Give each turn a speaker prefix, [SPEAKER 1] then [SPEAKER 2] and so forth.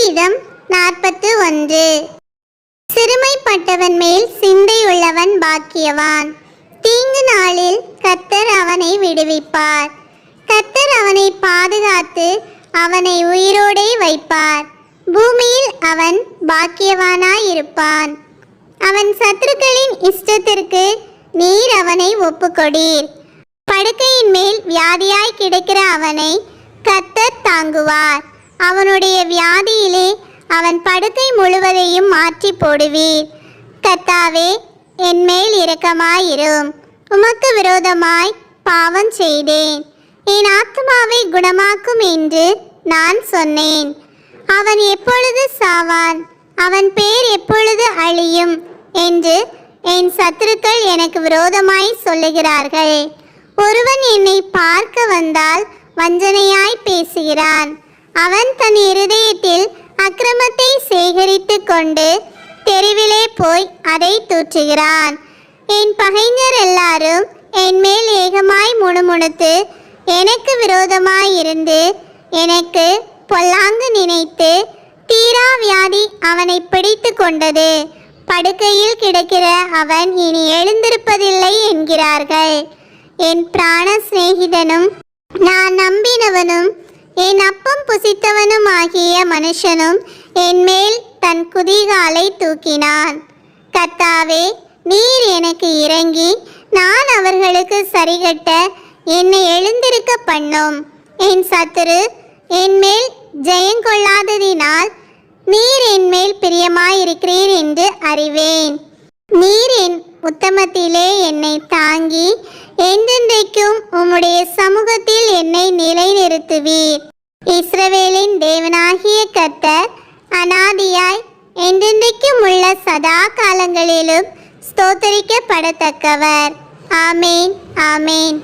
[SPEAKER 1] சங்கீதம் 41. சிறுமைப்பட்டவன் மேல் சிந்தையுள்ளவன் பாக்கியவான். தீங்கு நாளில் கர்த்தர் அவனை விடுவிப்பார். கர்த்தர் அவனை பாதுகாத்து அவனை உயிரோடே வைப்பார். பூமியில் அவன் பாக்கியவானாயிருப்பான். அவன் சத்துருக்களின் இஷ்டத்திற்கு நீர் அவனை ஒப்புக்கொடீர். படுக்கையின் மேல் வியாதியாய் கிடக்கிற அவனை கர்த்தர் தாங்குவார். அவனுடைய வியாதியிலே அவன் படுக்கை முழுவதையும் மாற்றி போடுவீர். கர்த்தாவே, என்மேல் இரக்கமாயிரும். உமக்கு விரோதமாய் பாவம் செய்தேன். என் ஆத்துமாவை குணமாக்கும் என்று நான் சொன்னேன். அவன் எப்பொழுது சாவான்? அவன் பேர் எப்பொழுது அழியும் என்று என் சத்துருக்கள் எனக்கு விரோதமாய் சொல்லுகிறார்கள். ஒருவன் என்னை பார்க்க வந்தால் வஞ்சனையாய் பேசுகிறான். அவன் தன் இருதயத்தில் அக்கிரமத்தை சேகரித்து கொண்டு தெருவிலே போய் அதை தூற்றுகிறான். என் பகைஞர் எல்லாரும் என்மேல் ஏகமாய் முணுமுணுத்து எனக்கு விரோதமாயிருந்து எனக்கு பொல்லாங்கு நினைத்து தீரா வியாதி அவனை பிடித்து கொண்டது. படுக்கையில் கிடக்கிற அவன் இனி எழுந்திருப்பதில்லை என்கிறார்கள். என் பிராண சிநேகிதனும் நான் நம்பினவனும் என் அப்பம் புசித்தவனும் ஆகிய மனுஷனும் என்மேல் தன் குதிகாலை தூக்கினான். கர்த்தாவே, நீர் எனக்கு இறங்கி நான் அவர்களுக்கு சரிகட்ட என்னை எழுந்திருக்க பண்ணும். என் சத்துரு என்மேல் ஜெயங்கொள்ளாததினால் நீர் என்மேல் பிரியமாயிருக்கிறீர் என்று அறிவேன். நீர் என் உத்தமத்திலே என்னை தாங்கி என்றென்றைக்கும் உம்முடைய சமூகத்தில் என்னை நிலைநிறுத்துவீர். இஸ்ரவேலின் தேவனாகிய கர்த்தர் அநாதியாய் என்றென்றைக்கும் உள்ள சதா காலங்களிலும் ஸ்தோத்தரிக்கப்படத்தக்கவர். ஆமேன், ஆமேன்.